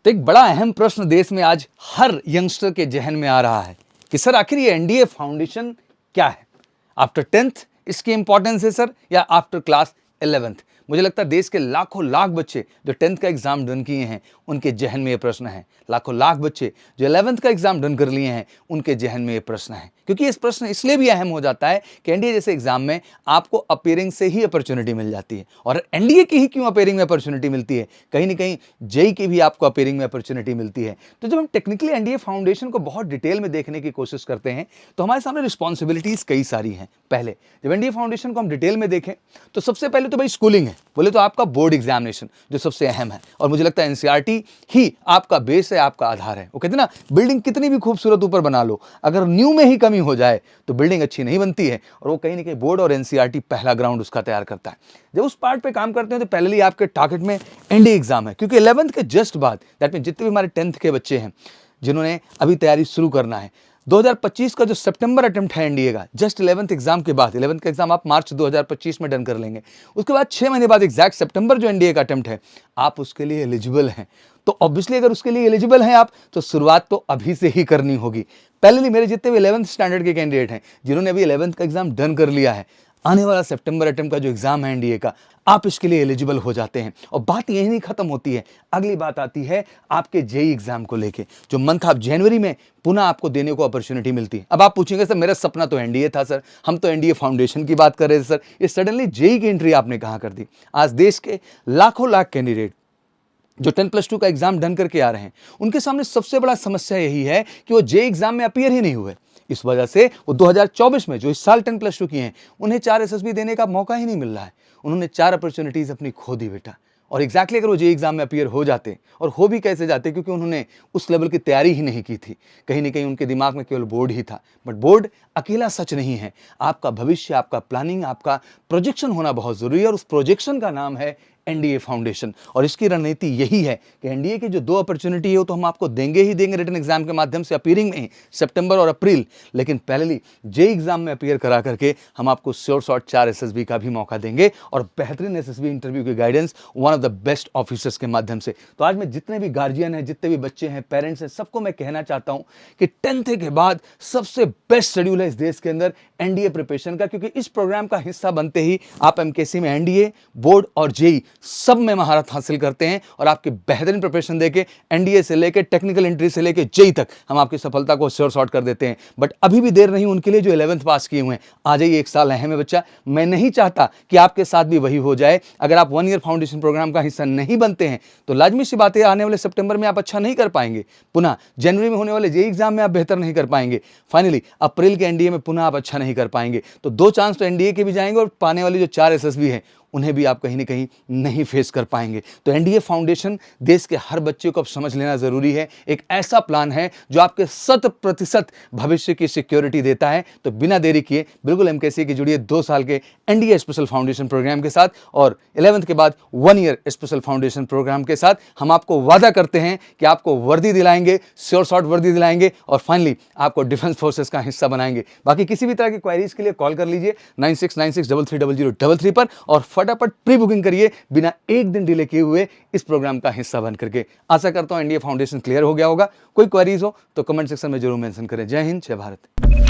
तो एक बड़ा अहम प्रश्न देश में आज हर यंगस्टर के जहन में आ रहा है कि सर आखिर ये एनडीए फाउंडेशन क्या है? आफ्टर 10th इसकी इंपॉर्टेंस है सर, या आफ्टर क्लास 11th? मुझे लगता है देश के लाखों लाख बच्चे जो 10th का एग्जाम डन किए हैं उनके जहन में ये प्रश्न है। लाखों लाख बच्चे जो 11th का एग्जाम डन कर लिए हैं उनके जहन में ये प्रश्न है, क्योंकि इस प्रश्न इसलिए भी अहम हो जाता है कि एनडीए जैसे एग्जाम में आपको अपीयरिंग से ही अपॉर्चुनिटी मिल जाती है। और एनडीए की ही क्यों अपीयरिंग में अपॉर्चुनिटी मिलती है, कहीं ना कहीं जेई की भी आपको अपीयरिंग में अपॉर्चुनिटी मिलती है। तो जब हम टेक्निकली एनडीए फाउंडेशन को बहुत डिटेल में देखने की कोशिश करते हैं तो हमारे सामने रिस्पॉन्सिबिलिटीज कई सारी हैं। पहले जब एनडीए फाउंडेशन को हम डिटेल में देखें तो सबसे पहले तो भाई स्कूलिंग है, बोले तो आपका बोर्ड एग्जामिनेशन जो सबसे अहम है। और मुझे लगता है एनसीईआरटी ही आपका बेस है, आपका आधार है। वो कहते हैं ना, बिल्डिंग कितनी भी खूबसूरत ऊपर बना लो, अगर न्यू में ही कमी हो जाए तो बिल्डिंग अच्छी नहीं बनती है। और वो कहीं ना कहीं बोर्ड और एनसीईआरटी पहला ग्राउंड उसका तैयार करता है। जब उस पार्ट पे काम करते हैं तो पहले ही आपके टारगेट में एनडीए एग्जाम है, क्योंकि 11th के जस्ट बाद, दैट मीन जितने भी हमारे 10th के बच्चे हैं जिन्होंने अभी तैयारी शुरू करना है, 2025 का जो सितंबर अटेम्प्ट है एनडीए का, जस्ट 11th एग्जाम के बाद, 11th का एग्जाम आप मार्च 2025 में डन कर लेंगे, उसके बाद 6 महीने बाद एग्जैक्ट सितंबर जो एनडीए का अटेम्प्ट है, आप उसके लिए एलिजिबल हैं। तो ऑब्वियसली अगर उसके लिए एलिजिबल हैं आप, तो शुरुआत तो अभी से ही करनी होगी। पहले मेरे जितने भी 11th स्टैंडर्ड के कैंडिडेट हैं जिन्होंने अभी 11th का एग्जाम डन कर लिया है, आने वाला सितंबर अटेम्प्ट का जो एग्जाम है एनडीए का, आप इसके लिए एलिजिबल हो जाते हैं। और बात यही नहीं खत्म होती है, अगली बात आती है आपके जेई एग्जाम को लेके, जो मंथ आप जनवरी में पुनः आपको देने को अपॉर्चुनिटी मिलती है। अब आप पूछेंगे सर मेरा सपना तो एनडीए था सर, हम तो एनडीए फाउंडेशन की बात कर रहे थे सर, ये सडनली जेई की एंट्री आपने कहां कर दी? आज देश के लाखों लाख कैंडिडेट जो 10+2 का एग्जाम डन करके आ रहे हैं, उनके सामने सबसे बड़ा समस्या यही है कि वो जेई एग्जाम में अपीयर ही नहीं हुए। इस वजह से वो 2024 में जो इस साल 10+2 किए हैं उन्हें 4 एसएसबी देने का मौका ही नहीं मिल रहा है। उन्होंने 4 अपॉर्चुनिटीज अपनी खो दी बेटा। और एग्जैक्टली अगर वो जेई एग्जाम में अपीयर हो जाते, और हो भी कैसे जाते, क्योंकि उन्होंने उस लेवल की तैयारी ही नहीं की थी, कहीं ना कहीं उनके दिमाग में केवल बोर्ड ही था। बट बोर्ड अकेला सच नहीं है, आपका भविष्य, आपका प्लानिंग, आपका प्रोजेक्शन होना बहुत जरूरी है। और उस प्रोजेक्शन का नाम है एनडीए फाउंडेशन। और इसकी रणनीति यही है कि एनडीए की जो 2 अपॉर्चुनिटी है वो तो हम आपको देंगे ही देंगे रिटन एग्जाम के माध्यम से, अपीयरिंग में ही सितंबर और अप्रैल, लेकिन पहले जेई एग्जाम में अपीयर करा करके हम आपको श्योर शॉट 4 एसएसबी का भी मौका देंगे, और बेहतरीन एसएसबी इंटरव्यू की guidance one of the best officers के माध्यम से। तो आज मैं जितने भी गार्जियन हैं, जितने भी बच्चे हैं, पेरेंट्स हैं, सबको मैं कहना चाहता हूं कि 10th के बाद सबसे बेस्ट शेड्यूल है इस देश के अंदर एनडीए प्रिपरेशन का, क्योंकि इस प्रोग्राम का हिस्सा बनते ही आप एमकेसी में एनडीए, बोर्ड और जेई सब में महारत हासिल करते हैं। और आपके बेहतरीन प्रिपरेशन देके एनडीए से लेके टेक्निकल एंट्री से लेके जेई तक हम आपकी सफलता को श्योर शॉट कर देते हैं। बट अभी भी देर नहीं उनके लिए जो 11th पास किए हुए हैं, आ जाइए, एक साल अहम है बच्चा। मैं नहीं चाहता कि आपके साथ भी वही हो जाए। अगर आप 1 ईयर फाउंडेशन प्रोग्राम का हिस्सा नहीं बनते हैं तो लाजमी सी बात है, आने वाले सितंबर में आप अच्छा नहीं कर पाएंगे, पुनः जनवरी में होने वाले जेई एग्जाम में आप बेहतर नहीं कर पाएंगे, फाइनली अप्रैल के एनडीए में पुनः आप अच्छा नहीं कर पाएंगे। तो 2 चांस तो एनडीए के भी जाएंगे, और पाने वाली जो 4 एसएसबी है उन्हें भी आप कहीं ना कहीं नहीं फेस कर पाएंगे। तो एनडीए फाउंडेशन देश के हर बच्चे को अब समझ लेना जरूरी है, एक ऐसा प्लान है जो आपके 100% भविष्य की सिक्योरिटी देता है। तो बिना देरी किए बिल्कुल एमकेसी की जुड़िए 2 साल के एनडीए स्पेशल फाउंडेशन प्रोग्राम के साथ, और 11th के बाद 1 ईयर स्पेशल फाउंडेशन प्रोग्राम के साथ। हम आपको वादा करते हैं कि आपको वर्दी दिलाएंगे, श्योर शॉट वर्दी दिलाएंगे, और फाइनली आपको डिफेंस फोर्सेस का हिस्सा बनाएंगे। बाकी किसी भी तरह की क्वायरीज के लिए कॉल कर लीजिए 9696330033 पर, और फटाफट प्री बुकिंग करिए बिना एक दिन डिले किए हुए इस प्रोग्राम का हिस्सा बन करके। आशा करता हूं एनडीए फाउंडेशन क्लियर हो गया होगा। कोई क्वेरीज हो तो कमेंट सेक्शन में जरूर मेंशन करें। जय हिंद, जय भारत।